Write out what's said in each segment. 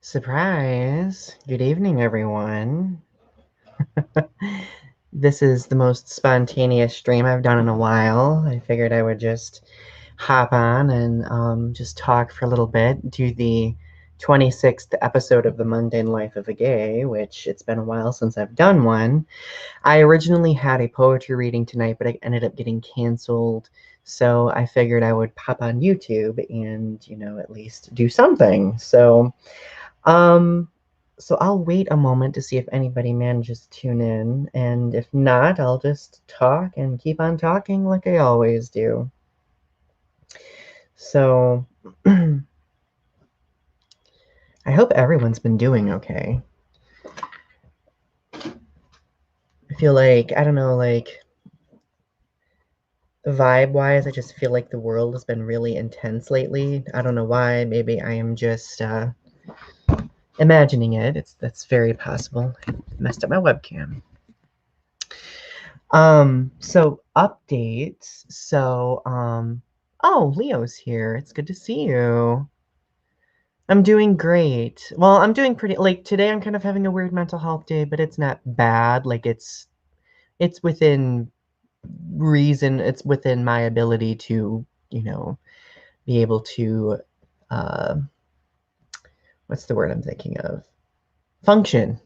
Surprise! Good evening, everyone. This is the most spontaneous stream I've done in a while. I figured I would just hop on and just talk for a little bit, do the 26th episode of the Mundane Life of a Gay, which it's been a while since I've done one. I originally had a poetry reading tonight, but it ended up getting canceled. So I figured I would pop on YouTube and, at least do something. Um, so I'll wait a moment to see if anybody manages to tune in, and if not, I'll just talk and keep on talking like I always do. So I hope everyone's been doing okay. I feel like, I don't know, like vibe-wise, I just feel like the world has been really intense lately. I don't know why. Maybe I am just imagining it. That's very possible. I messed up my webcam. So updates. Oh, Leo's here. It's good to see you. I'm doing great. Well, I'm doing pretty, like today I'm kind of having a weird mental health day, but it's not bad. Like it's within reason. It's within my ability to, be able to uh what's the word I'm thinking of? Function.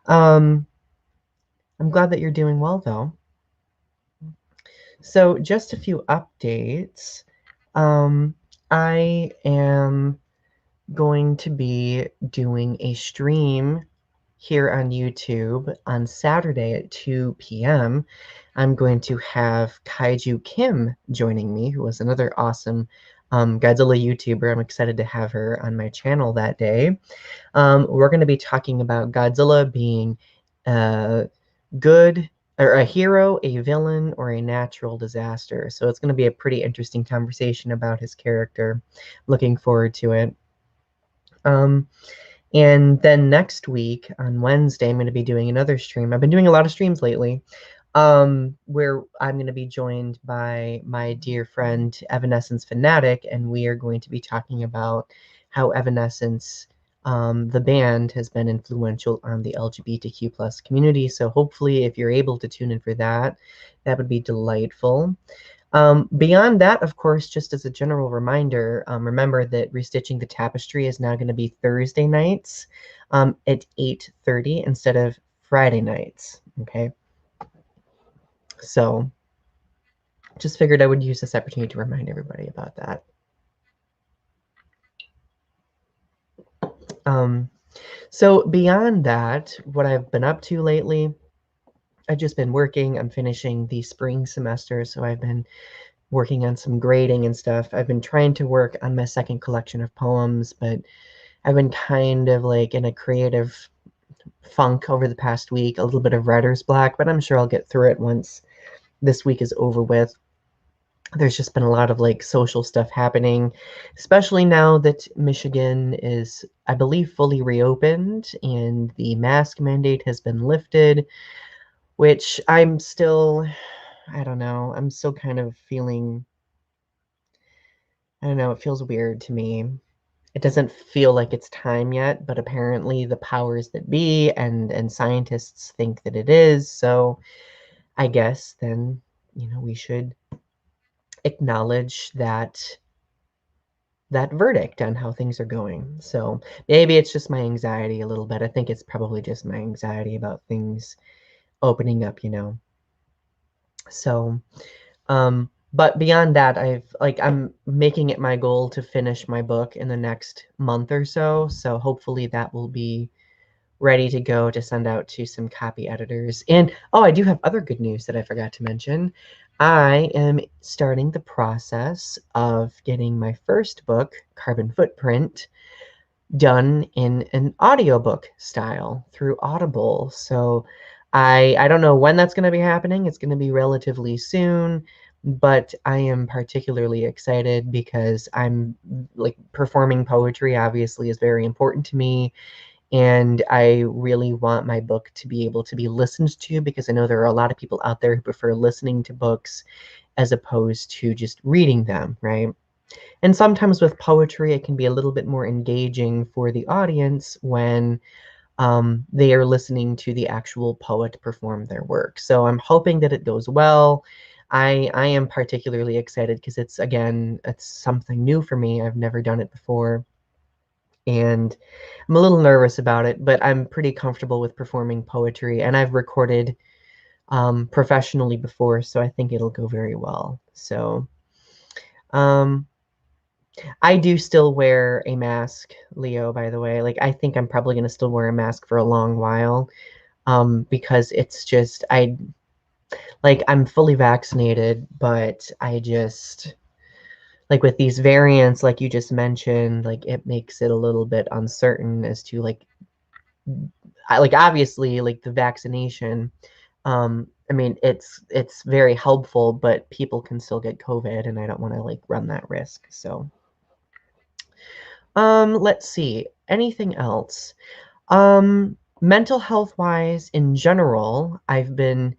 um I'm glad that you're doing well though. So just a few updates. I am going to be doing a stream here on YouTube on Saturday at 2 p.m. I'm going to have Kaiju Kim joining me, who was another awesome Godzilla YouTuber. I'm excited to have her on my channel that day. We're going to be talking about Godzilla being good or a hero, a villain, or a natural disaster. So it's going to be a pretty interesting conversation about his character. Looking forward to it. And then next week on Wednesday, I'm going to be doing another stream. I've been doing a lot of streams lately, where I'm going to be joined by my dear friend Evanescence Fanatic, and we are going to be talking about how Evanescence, the band, has been influential on the LGBTQ plus community. So hopefully, if you're able to tune in for that, that would be delightful. Beyond that, of course, just as a general reminder, remember that Restitching the Tapestry is now going to be Thursday nights at 8:30 instead of Friday nights. Okay. So just figured I would use this opportunity to remind everybody about that. So beyond that, what I've been up to lately, I've just been working. I'm finishing the spring semester, so I've been working on some grading and stuff. I've been trying to work on my second collection of poems, but I've been kind of like in a creative funk over the past week, a little bit of writer's block, but I'm sure I'll get through it once this week is over with. There's just been a lot of like social stuff happening, especially now that Michigan is, I believe, fully reopened and the mask mandate has been lifted, which I'm still, I don't know, I'm still kind of feeling, I don't know, it feels weird to me. It doesn't feel like it's time yet, but apparently the powers that be and scientists think that it is. So I guess then, we should acknowledge that verdict on how things are going. So maybe it's just my anxiety a little bit. I think it's probably just my anxiety about things opening up. So but beyond that, I'm making it my goal to finish my book in the next month or so. So hopefully that will be ready to go to send out to some copy editors. And oh, I do have other good news that I forgot to mention. I am starting the process of getting my first book, Carbon Footprint, done in an audiobook style through Audible. So I don't know when that's going to be happening. It's going to be relatively soon, but I am particularly excited because I'm like performing poetry obviously is very important to me. And I really want my book to be able to be listened to because I know there are a lot of people out there who prefer listening to books as opposed to just reading them, right? And sometimes with poetry, it can be a little bit more engaging for the audience when they are listening to the actual poet perform their work. So I'm hoping that it goes well. I am particularly excited because it's, again, it's something new for me. I've never done it before, and I'm a little nervous about it, but I'm pretty comfortable with performing poetry, and I've recorded professionally before, so I think it'll go very well. So um, I do still wear a mask, Leo, by the way. Like, I think I'm probably going to still wear a mask for a long while, because it's just, I'm fully vaccinated, but I just, like, with these variants, like you just mentioned, like, it makes it a little bit uncertain as to, like, obviously, like, the vaccination, I mean, it's very helpful, but people can still get COVID, and I don't want to, like, run that risk. So, let's see. Anything else? Mental health wise, in general, I've been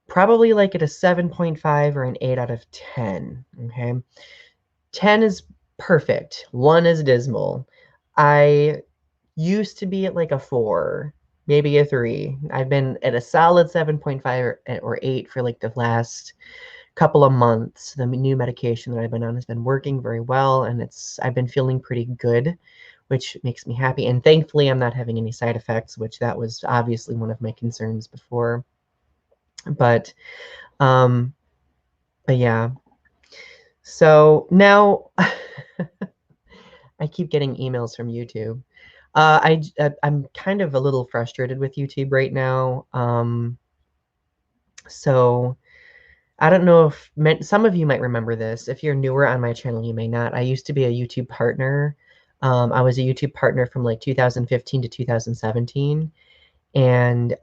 probably like at a 7.5 or an 8 out of 10. Okay. 10 is perfect. 1 is dismal. I used to be at like a 4, maybe a 3. I've been at a solid 7.5 or 8 for like the last couple of months. The new medication that I've been on has been working very well, and I've been feeling pretty good, which makes me happy. And thankfully, I'm not having any side effects, which that was obviously one of my concerns before. But um, but yeah. So now I keep getting emails from YouTube. I'm kind of a little frustrated with YouTube right now. So I don't know if some of you might remember this. If you're newer on my channel, you may not. I used to be a YouTube partner. I was a YouTube partner from like 2015 to 2017. And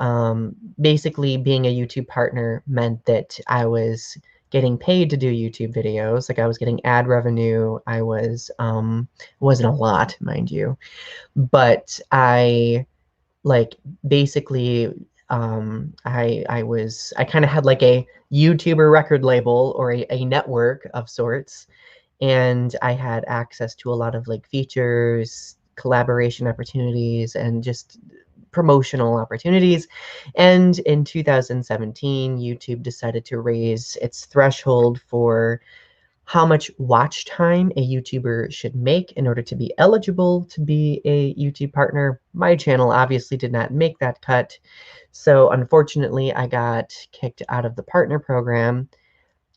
basically, being a YouTube partner meant that I was getting paid to do YouTube videos. Like, I was getting ad revenue. Wasn't a lot, mind you, but like basically I kind of had like a YouTuber record label, or a network of sorts, and I had access to a lot of like features, collaboration opportunities, and just promotional opportunities. And in 2017, YouTube decided to raise its threshold for how much watch time a YouTuber should make in order to be eligible to be a YouTube partner. My channel obviously did not make that cut. So unfortunately, I got kicked out of the partner program,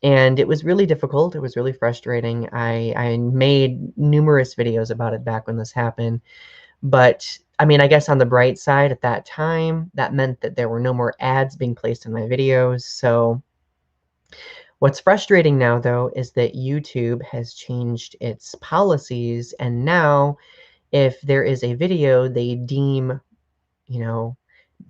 and it was really difficult. It was really frustrating. I made numerous videos about it back when this happened. But I mean, I guess on the bright side, at that time, that meant that there were no more ads being placed in my videos. So what's frustrating now, though, is that YouTube has changed its policies, and now if there is a video they deem, you know,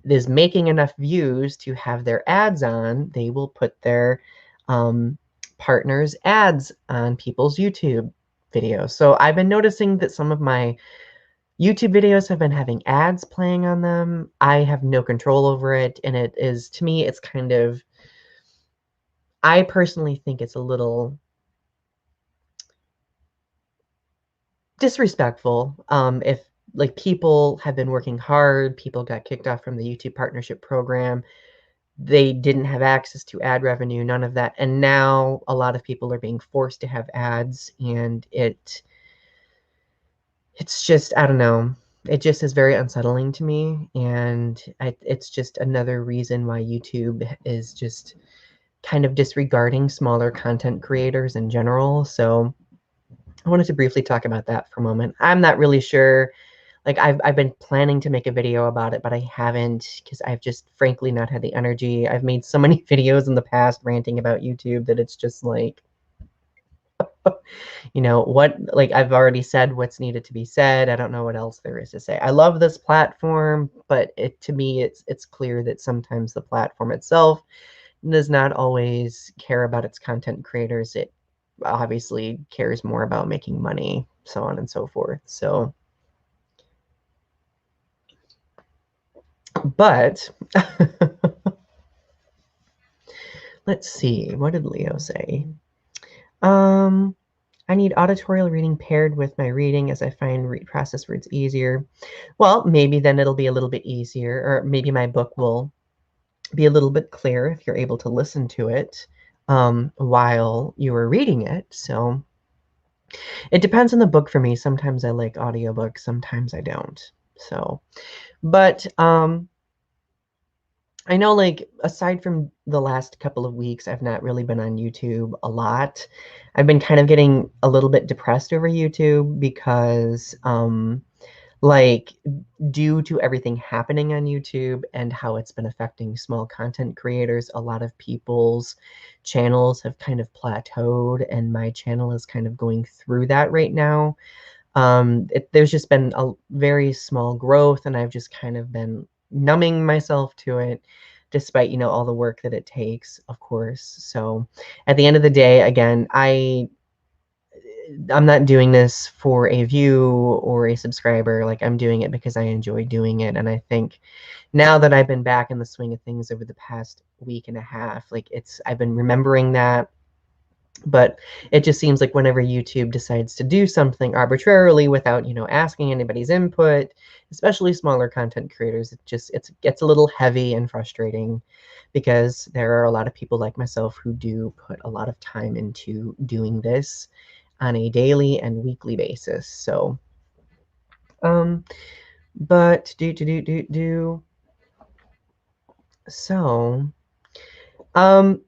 is making enough views to have their ads on, they will put their um, partners' ads on people's YouTube videos. So I've been noticing that some of my YouTube videos have been having ads playing on them. I have no control over it, and it is, to me, it's kind of, I personally think it's a little disrespectful. If like people have been working hard, people got kicked off from the YouTube partnership program, they didn't have access to ad revenue, none of that. And now a lot of people are being forced to have ads, and it's just, I don't know. It just is very unsettling to me, and it's just another reason why YouTube is just kind of disregarding smaller content creators in general. So I wanted to briefly talk about that for a moment. I'm not really sure. Like, I've been planning to make a video about it, but I haven't, because I've just frankly not had the energy. I've made so many videos in the past ranting about YouTube that it's just like, what, like, I've already said what's needed to be said. I don't know what else there is to say. I love this platform, but to me, it's clear that sometimes the platform itself does not always care about its content creators. It obviously cares more about making money, so on and so forth. So, but let's see, what did Leo say? Um, I need auditorial reading paired with my reading as I find read process words easier. Well, maybe then it'll be a little bit easier, or maybe my book will be a little bit clearer if you're able to listen to it while you are reading it. So it depends on the book for me. Sometimes I like audiobooks, sometimes I don't. So, but I know, like, aside from the last couple of weeks, I've not really been on YouTube a lot. I've been kind of getting a little bit depressed over YouTube because, like, due to everything happening on YouTube and how it's been affecting small content creators, a lot of people's channels have kind of plateaued, and my channel is kind of going through that right now. There's just been a very small growth, and I've just kind of been numbing myself to it, despite, all the work that it takes, of course. So at the end of the day, again, I'm not doing this for a view or a subscriber. Like, I'm doing it because I enjoy doing it. And I think now that I've been back in the swing of things over the past week and a half, like, I've been remembering that. But it just seems like whenever YouTube decides to do something arbitrarily without, asking anybody's input, especially smaller content creators, it gets a little heavy and frustrating, because there are a lot of people like myself who do put a lot of time into doing this on a daily and weekly basis. So, um, but so.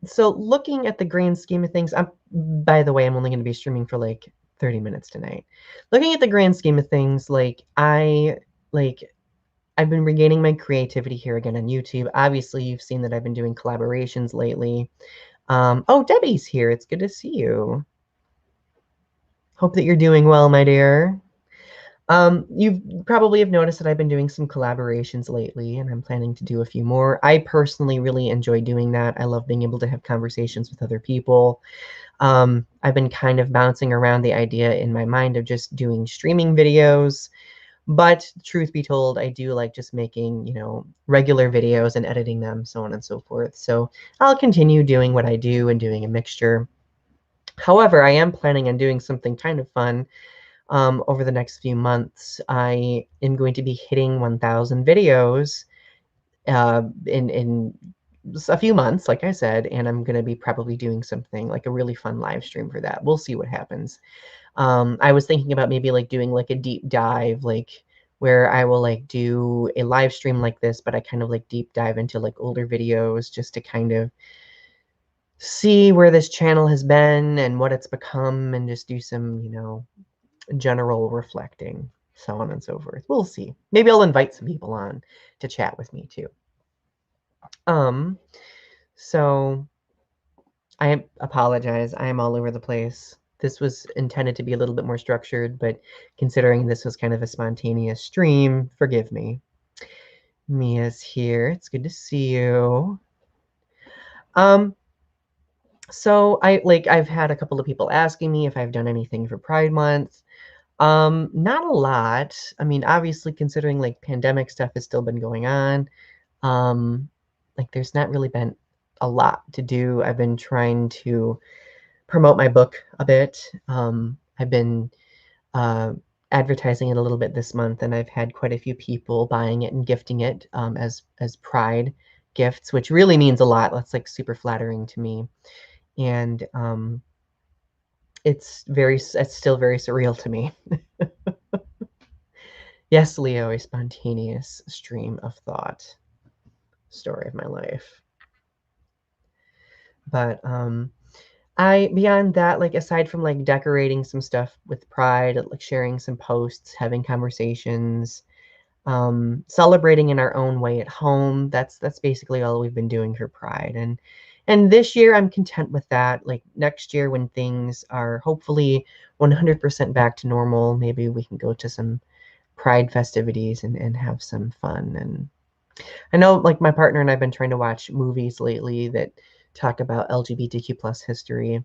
So looking at the grand scheme of things, by the way, I'm only going to be streaming for like 30 minutes tonight. Looking at the grand scheme of things, like I've been regaining my creativity here again on YouTube. Obviously, you've seen that I've been doing collaborations lately. Oh, Debbie's here. It's good to see you. Hope that you're doing well, my dear. You probably have noticed that I've been doing some collaborations lately, and I'm planning to do a few more. I personally really enjoy doing that. I love being able to have conversations with other people. I've been kind of bouncing around the idea in my mind of just doing streaming videos. But truth be told, I do like just making, regular videos and editing them, so on and so forth. So I'll continue doing what I do and doing a mixture. However, I am planning on doing something kind of fun over the next few months. I am going to be hitting 1,000 videos in a few months, like I said, and I'm going to be probably doing something like a really fun live stream for that. We'll see what happens. I was thinking about maybe like doing like a deep dive, like where I will like do a live stream like this, but I kind of like deep dive into like older videos just to kind of see where this channel has been and what it's become, and just do some, general reflecting, so on and so forth. We'll see. Maybe I'll invite some people on to chat with me too. So I apologize. I am all over the place. This was intended to be a little bit more structured, but considering this was kind of a spontaneous stream, forgive me. Mia's here. It's good to see you. So I've had a couple of people asking me if I've done anything for Pride Month. Not a lot. I mean, obviously, considering like pandemic stuff has still been going on, like there's not really been a lot to do. I've been trying to promote my book a bit. I've been advertising it a little bit this month, and I've had quite a few people buying it and gifting it as Pride gifts, which really means a lot. That's like super flattering to me, and it's still very surreal to me. Yes, Leo, a spontaneous stream of thought. Story of my life. But beyond that, like aside from like decorating some stuff with Pride, like sharing some posts, having conversations, celebrating in our own way at home, that's basically all we've been doing for Pride. And this year I'm content with that. Like next year, when things are hopefully 100% back to normal, maybe we can go to some Pride festivities and have some fun. And I know, like, my partner and I've been trying to watch movies lately that talk about LGBTQ plus history,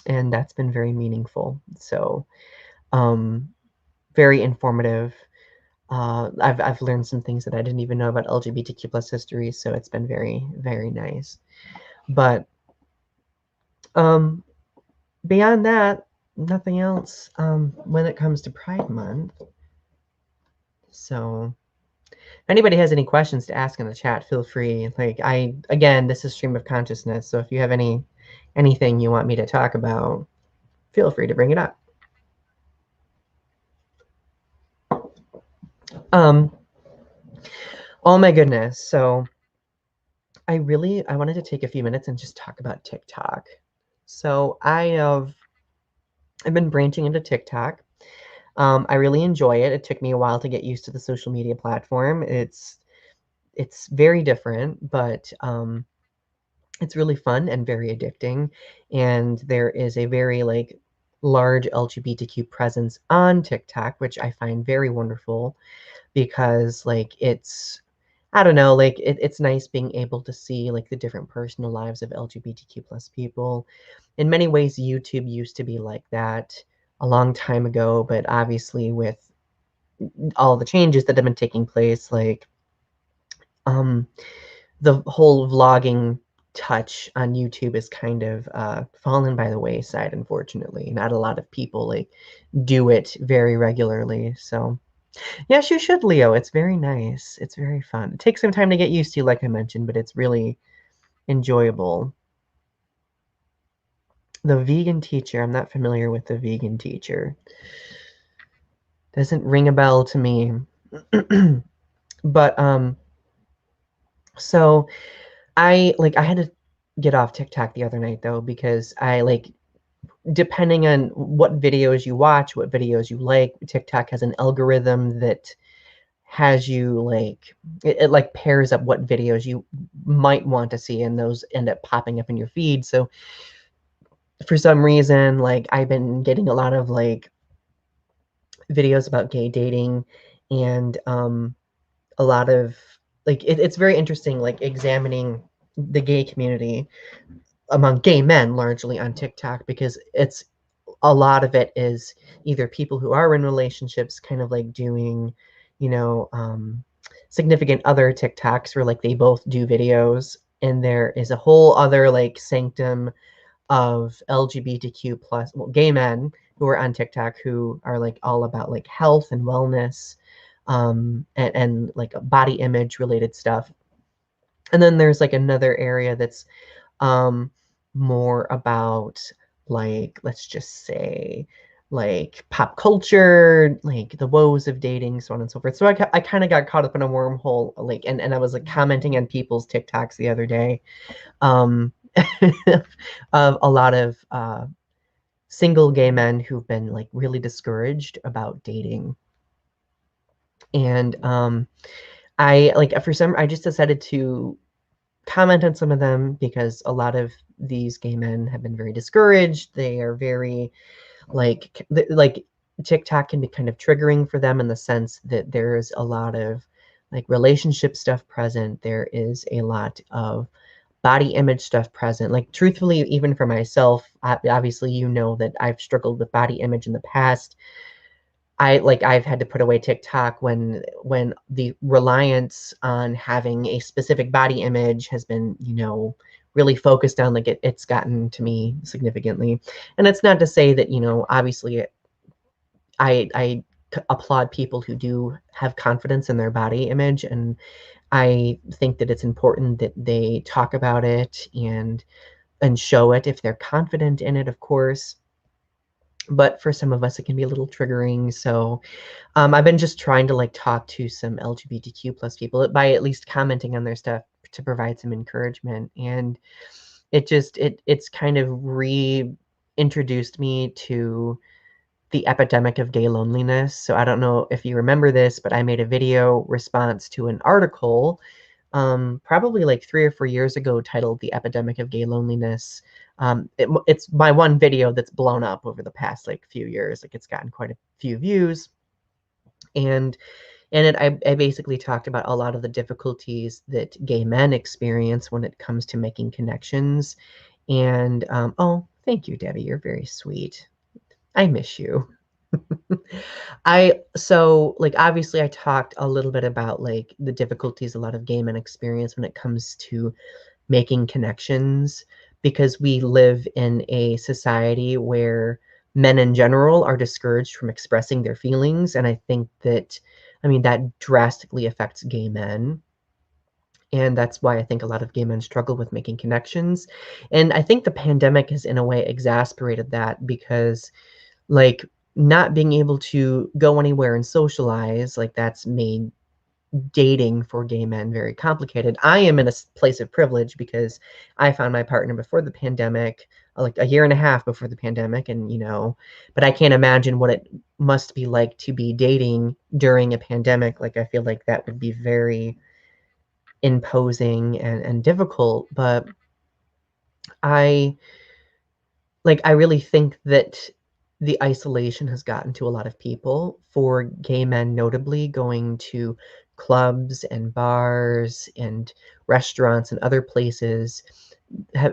and that's been very meaningful. So, um, very informative. I've learned some things that I didn't even know about LGBTQ plus history, so it's been very, very nice. But um, beyond that, nothing else when it comes to Pride Month. So if anybody has any questions to ask in the chat, feel free. Like again, this is stream of consciousness. So if you have anything you want me to talk about, feel free to bring it up. Oh my goodness. So I wanted to take a few minutes and just talk about TikTok. So I've been branching into TikTok. I really enjoy it. It took me a while to get used to the social media platform. It's very different, but it's really fun and very addicting. And there is a very like large LGBTQ presence on TikTok, which I find very wonderful because like it's I don't know, like it's nice being able to see like the different personal lives of LGBTQ plus people. In many ways, YouTube used to be like that a long time ago, but obviously with all the changes that have been taking place, like um the whole vlogging touch on YouTube is kind of fallen by the wayside, unfortunately. Not a lot of people like do it very regularly. So yes, you should, Leo. It's very nice. It's very fun. It takes some time to get used to, like I mentioned, but it's really enjoyable. The vegan teacher. I'm not familiar with the vegan teacher. Doesn't ring a bell to me. But so I had to get off TikTok the other night though because I like depending on what videos you watch, what videos you like, TikTok has an algorithm that has you like it like pairs up what videos you might want to see and those end up popping up in your feed. So for some reason, like I've been getting a lot of like videos about gay dating and a lot of like it's very interesting like examining the gay community among gay men largely on TikTok because it's a lot of it is either people who are in relationships kind of like doing, you know, significant other TikToks where like they both do videos. And there is a whole other like sanctum of LGBTQ plus well, gay men who are on TikTok who are like all about like health and wellness and like body image related stuff. And then there's like another area that's um, more about like let's just say like pop culture, like the woes of dating, so on and so forth. So I kind of got caught up in a wormhole, like, and I was like commenting on people's TikToks the other day, um, of a lot of single gay men who've been like really discouraged about dating, and I just decided to comment on some of them because a lot of these gay men have been very discouraged. They are very like TikTok can be kind of triggering for them in the sense that there's a lot of like relationship stuff present. There is a lot of body image stuff present. Like truthfully, even for myself, obviously you know that I've struggled with body image in the past. I've had to put away TikTok when the reliance on having a specific body image has been, you know, really focused on like it's gotten to me significantly. And it's not to say that, you know, obviously I applaud people who do have confidence in their body image, and I think that it's important that they talk about it and show it if they're confident in it, of course. But for some of us, it can be a little triggering. So I've been just trying to like talk to some LGBTQ plus people by at least commenting on their stuff to provide some encouragement. And it's kind of reintroduced me to the epidemic of gay loneliness. So I don't know if you remember this, but I made a video response to an article probably like 3 or 4 years ago titled "The Epidemic of Gay Loneliness." It's my one video that's blown up over the past like few years. Like it's gotten quite a few views, and I basically talked about a lot of the difficulties that gay men experience when it comes to making connections. And oh, thank you, Debbie. You're very sweet. I miss you. So like obviously I talked a little bit about like the difficulties a lot of gay men experience when it comes to making connections because we live in a society where men in general are discouraged from expressing their feelings, and I think that, I mean, that drastically affects gay men. And that's why I think a lot of gay men struggle with making connections. And I think the pandemic has, in a way, exacerbated that because, like, not being able to go anywhere and socialize, like, that's made dating for gay men very complicated. I am in a place of privilege because I found my partner before the pandemic, like a year and a half before the pandemic, and but I can't imagine what it must be like to be dating during a pandemic. Like, I feel like that would be very imposing and difficult. But I I really think that the isolation has gotten to a lot of people, for gay men notably going to clubs and bars and restaurants and other places.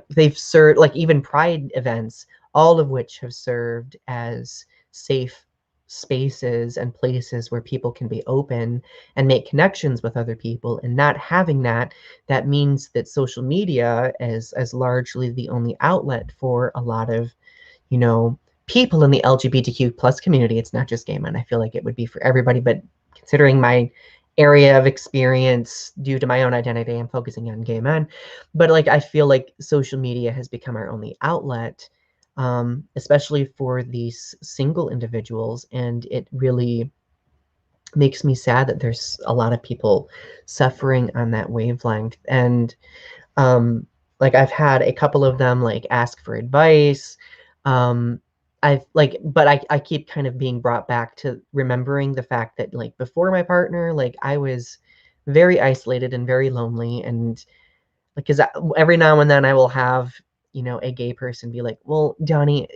They've served, like, even pride events, all of which have served as safe spaces and places where people can be open and make connections with other people. And not having that, that means that social media is as largely the only outlet for a lot of, you know, people in the LGBTQ plus community. It's not just gay men. I feel like it would be for everybody, but considering my area of experience due to my own identity, I'm focusing on gay men. But like, I feel like social media has become our only outlet, especially for these single individuals. And it really makes me sad that there's a lot of people suffering on that wavelength. And um, I've had a couple of them like ask for advice. But I keep kind of being brought back to remembering the fact that, like, before my partner, like, I was very isolated and very lonely. And because every now and then I will have, a gay person be like, well, Donny,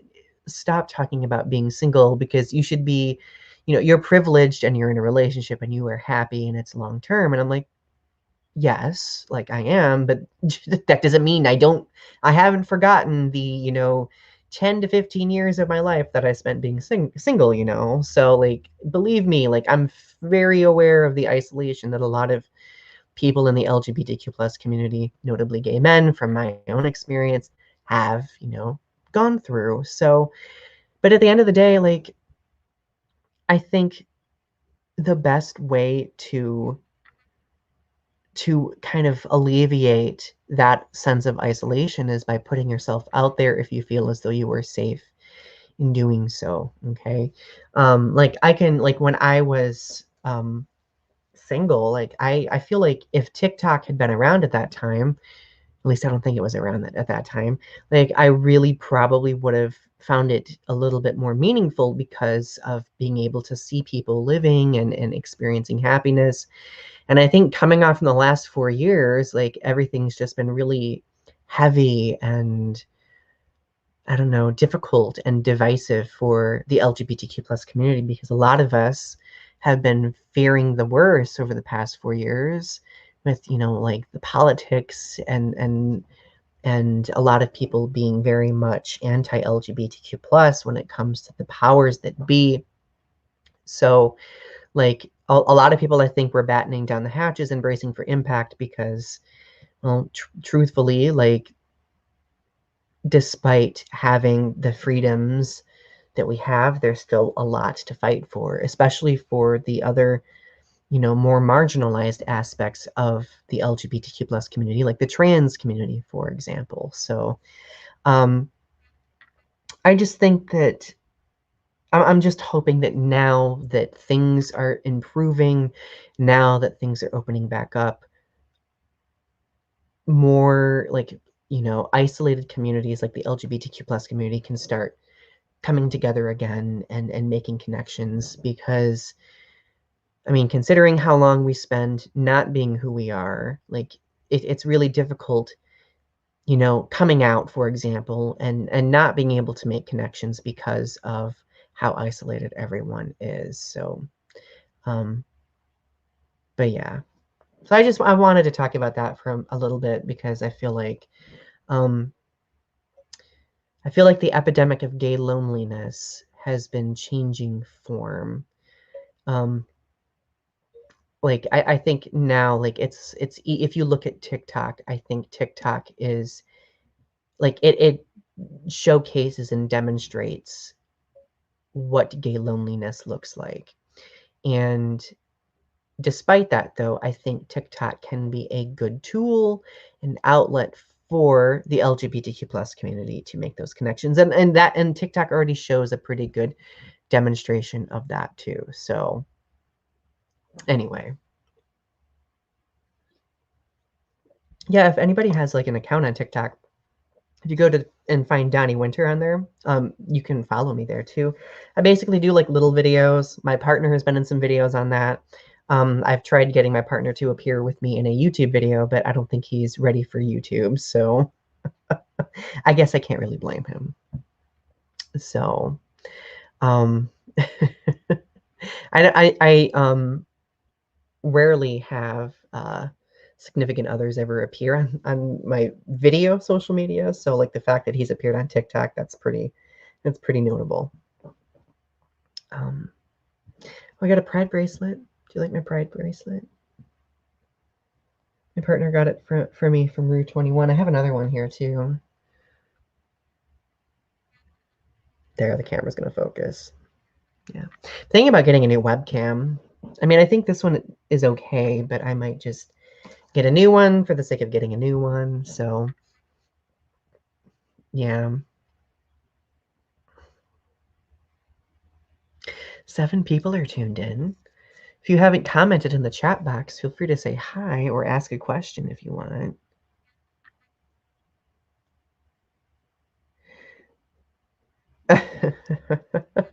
stop talking about being single, because you should be, you're privileged and you're in a relationship and you are happy and it's long term. And I'm like, yes, like, I am, but that doesn't mean I haven't forgotten the, 10 to 15 years of my life that I spent being single. So, like, believe me, like, I'm very aware of the isolation that a lot of people in the LGBTQ plus community, notably gay men, from my own experience, have, gone through. So, but at the end of the day, like, I think the best way to kind of alleviate that sense of isolation is by putting yourself out there if you feel as though you are safe in doing so. Okay. Like, I can, like, when I was single, like, I feel like if TikTok had been around at that time, at least I don't think it was around at that time, like, I really probably would have found it a little bit more meaningful because of being able to see people living and experiencing happiness. And I think coming off in the last 4 years, like, everything's just been really heavy and, I don't know, difficult and divisive for the LGBTQ plus community, because a lot of us have been fearing the worst over the past 4 years with, like, the politics and a lot of people being very much anti-LGBTQ plus when it comes to the powers that be. So, like, a lot of people, I think, were battening down the hatches and bracing for impact because, well, truthfully, like, despite having the freedoms that we have, there's still a lot to fight for, especially for the other, more marginalized aspects of the LGBTQ plus community, like the trans community, for example. So, um, I just think that I'm just hoping that now that things are improving, now that things are opening back up, more, like, isolated communities like the LGBTQ plus community can start coming together again and making connections. Because, I mean, considering how long we spend not being who we are, like, it's really difficult, coming out, for example, and not being able to make connections because of how isolated everyone is. So, um, but yeah. So I wanted to talk about that for a little bit because um, I feel like the epidemic of gay loneliness has been changing form. Um, like, I think now, like, if you look at TikTok, I think TikTok is, like, it showcases and demonstrates what gay loneliness looks like. And despite that, though, I think TikTok can be a good tool, an outlet for the LGBTQ plus community to make those connections. And TikTok already shows a pretty good demonstration of that too. So anyway, yeah, if anybody has like an account on TikTok, if you go to and find Donny Winter on there, you can follow me there too. I basically do like little videos. My partner has been in some videos on that. I've tried getting my partner to appear with me in a YouTube video, but I don't think he's ready for YouTube. So I guess I can't really blame him. So, um, I rarely have significant others ever appear on my video social media. So like the fact that he's appeared on TikTok, that's pretty notable. I got a pride bracelet. Do you like my pride bracelet? My partner got it for me from Rue 21. I have another one here too. There, the camera's gonna focus. Yeah. Thinking about getting a new webcam. I mean, I think this one is okay, but I might just get a new one for the sake of getting a new one. So, yeah. 7 people are tuned in. If you haven't commented in the chat box, feel free to say hi or ask a question if you want.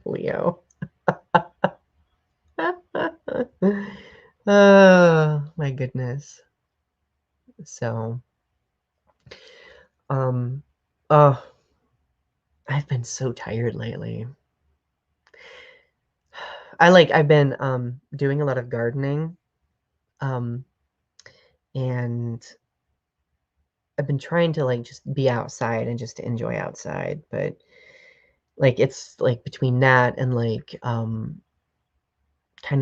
Leo. Oh, my goodness. So, oh, I've been so tired lately. I've been doing a lot of gardening. And I've been trying to like just be outside and just to enjoy outside, but like it's like between that and like kind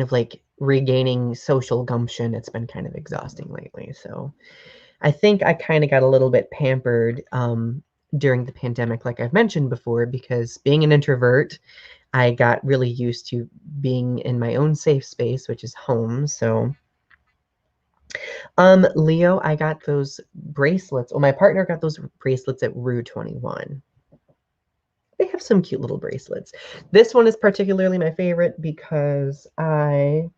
of like regaining social gumption, it's been kind of exhausting lately. So I think I kind of got a little bit pampered during the pandemic, like I've mentioned before, because being an introvert, I got really used to being in my own safe space, which is home. So Leo, I got those bracelets. Well, my partner got those bracelets at Rue 21. They have some cute little bracelets. This one is particularly my favorite because I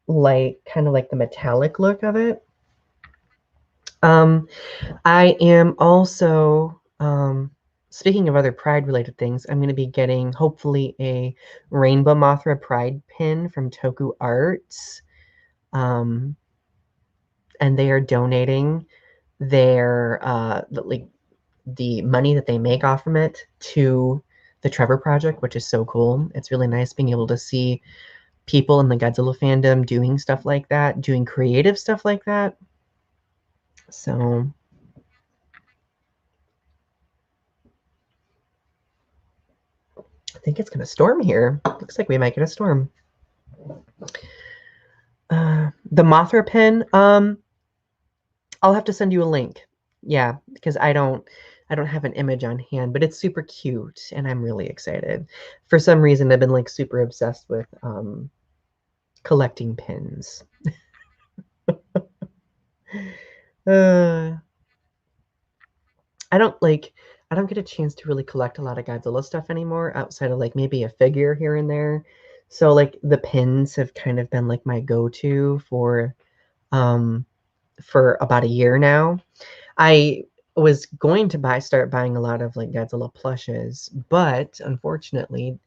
like kind of like the metallic look of it. I am also, speaking of other Pride related things, I'm going to be getting hopefully a Rainbow Mothra Pride pin from Toku Arts. And they are donating their like the money that they make off from it to the Trevor Project, which is so cool. It's really nice being able to see people in the Godzilla fandom doing stuff like that, doing creative stuff like that. So I think it's gonna storm here. Looks like we might get a storm. The Mothra pin, I'll have to send you a link. Yeah, because I don't have an image on hand, but it's super cute and I'm really excited. For some reason, I've been like super obsessed with collecting pins. I don't get a chance to really collect a lot of Godzilla stuff anymore outside of like maybe a figure here and there. So like the pins have kind of been like my go-to for about a year now. I was going to start buying a lot of like Godzilla plushes, but unfortunately,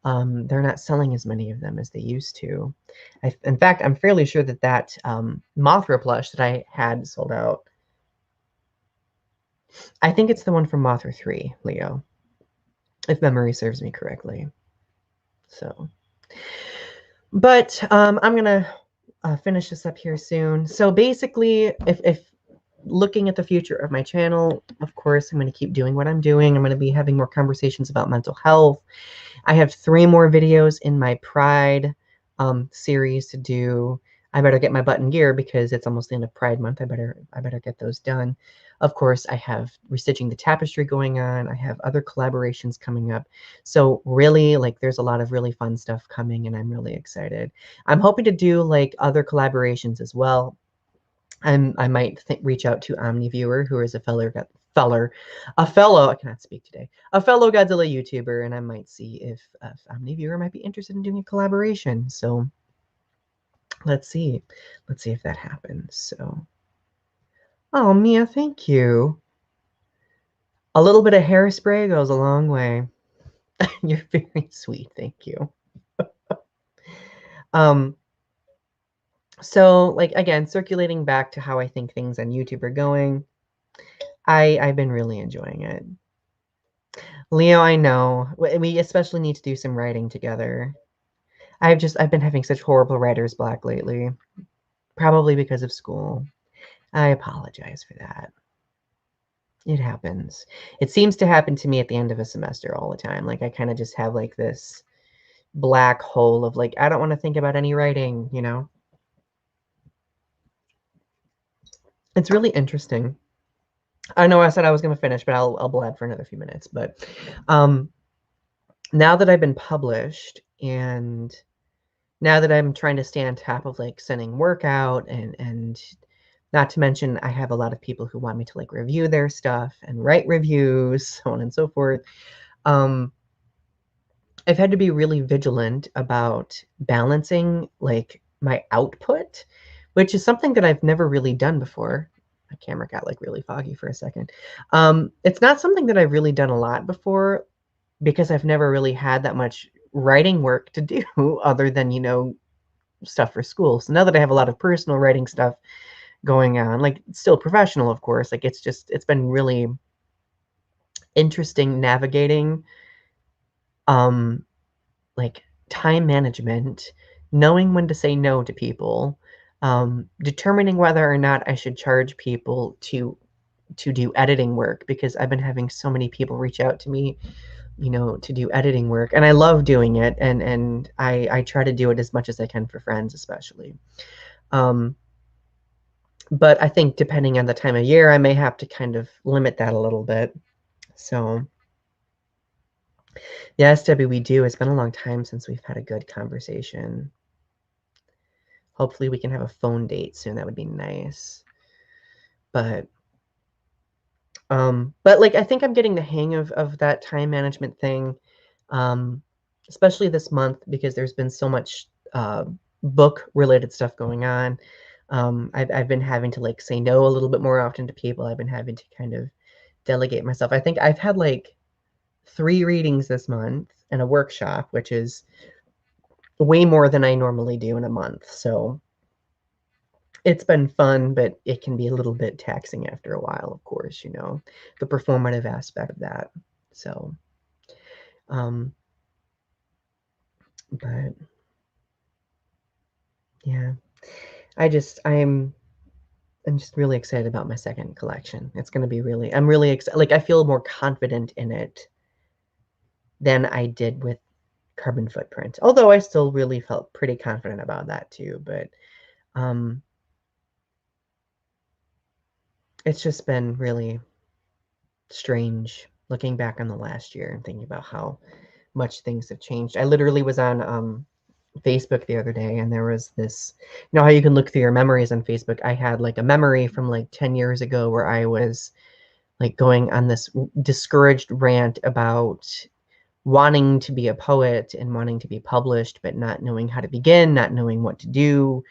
they're not selling as many of them as they used to. In fact, I'm fairly sure that Mothra plush that I had sold out. I think it's the one from Mothra 3, Leo, if memory serves me correctly. So, but I'm gonna finish this up here soon. So basically, if looking at the future of my channel, of course, I'm going to keep doing what I'm doing. I'm going to be having more conversations about mental health. I have 3 more videos in my Pride series to do. I better get my butt in gear because it's almost the end of Pride Month. I better get those done. Of course, I have Restitching the Tapestry going on. I have other collaborations coming up. So really, like, there's a lot of really fun stuff coming, and I'm really excited. I'm hoping to do like other collaborations as well. I might reach out to OmniViewer, who is a fellow, I cannot speak today, a fellow Godzilla YouTuber, and I might see if OmniViewer might be interested in doing a collaboration. So let's see if that happens. So, oh, Mia, thank you. A little bit of hairspray goes a long way. You're very sweet, thank you. Um, so like again, circulating back to how I think things on YouTube are going, I've been really enjoying it. Leo, I know. We especially need to do some writing together. I've been having such horrible writer's block lately, probably because of school. I apologize for that. It happens. It seems to happen to me at the end of a semester all the time. Like I kind of just have like this black hole of like, I don't want to think about any writing, you know? It's really interesting. I know I said I was going to finish, but I'll blab for another few minutes. But um, now that I've been published, and now that I'm trying to stay on top of like sending work out, and not to mention I have a lot of people who want me to like review their stuff and write reviews, so on and so forth. Um, I've had to be really vigilant about balancing like my output, which is something that I've never really done before. My camera got like really foggy for a second. It's not something that I've really done a lot before because I've never really had that much writing work to do other than, you know, stuff for school. So now that I have a lot of personal writing stuff going on, like still professional, of course, like it's been really interesting navigating um like time management, knowing when to say no to people, determining whether or not I should charge people to do editing work because I've been having so many people reach out to me, you know, to do editing work, and I love doing it, and I try to do it as much as I can for friends, especially. Um, but I think depending on the time of year, I may have to kind of limit that a little bit. So yes, Debbie, we do. It's been a long time since we've had a good conversation. Hopefully we can have a phone date soon. That would be nice. But like I think I'm getting the hang of that time management thing, um, especially this month because there's been so much book related stuff going on. I've been having to like say no a little bit more often to people. I've been having to kind of delegate myself. I think I've had like 3 readings this month and a workshop, which is way more than I normally do in a month. So it's been fun, but it can be a little bit taxing after a while, of course, you know, the performative aspect of that. So, um, but yeah, I'm just really excited about my second collection. It's going to be really, I'm really excited. Like, I feel more confident in it than I did with Carbon Footprint, although I still really felt pretty confident about that too. But, um, it's just been really strange looking back on the last year and thinking about how much things have changed. I literally was on Facebook the other day, and there was this, you know how you can look through your memories on Facebook. I had like a memory from like 10 years ago where I was like going on this discouraged rant about wanting to be a poet and wanting to be published, but not knowing how to begin, not knowing what to do,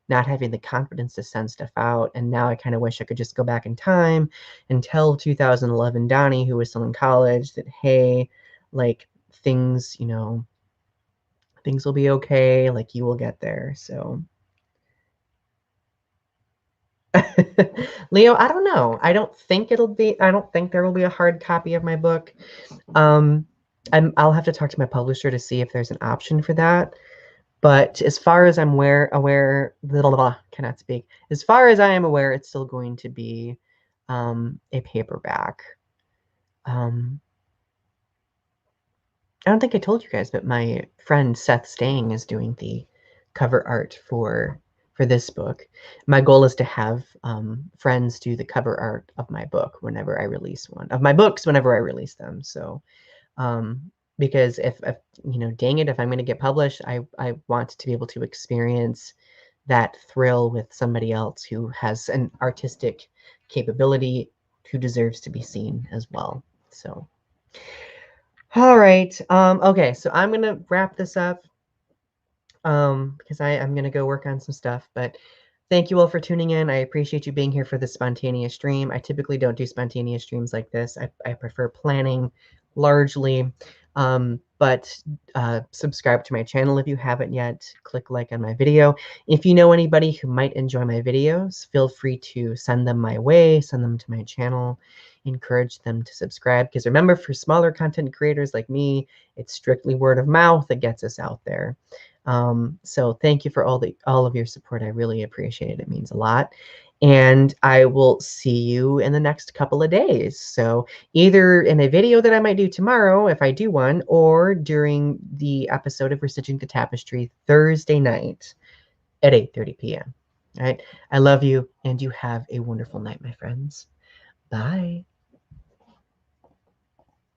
not having the confidence to send stuff out. And now I kind of wish I could just go back in time and tell 2011 Donny, who was still in college, that, hey, like things, you know, things will be okay. Like you will get there. So, Leo, I don't know. I don't think there will be a hard copy of my book. Um, I'll have to talk to my publisher to see if there's an option for that. But as far as I'm blah, blah, blah, cannot speak. As far as I am aware, it's still going to be a paperback. Um, I don't think I told you guys, but my friend Seth Stang is doing the cover art for for this book. My goal is to have friends do the cover art of my book whenever I release one of my books, whenever I release them. So, because if dang it, if I'm going to get published, I want to be able to experience that thrill with somebody else who has an artistic capability, who deserves to be seen as well. So, all right. Okay, so I'm going to wrap this up because I'm going to go work on some stuff. But thank you all for tuning in. I appreciate you being here for this spontaneous stream. I typically don't do spontaneous streams like this. I prefer planning largely. But subscribe to my channel if you haven't yet. Click like on my video. If you know anybody who might enjoy my videos, feel free to send them my way, send them to my channel, encourage them to subscribe. Because remember, for smaller content creators like me, it's strictly word of mouth that gets us out there. So thank you for all of your support. I really appreciate it. It means a lot. And I will see you in the next couple of days. So either in a video that I might do tomorrow, if I do one, or during the episode of Restitching the Tapestry Thursday night at 8:30 p.m. All right. I love you, and you have a wonderful night, my friends. Bye.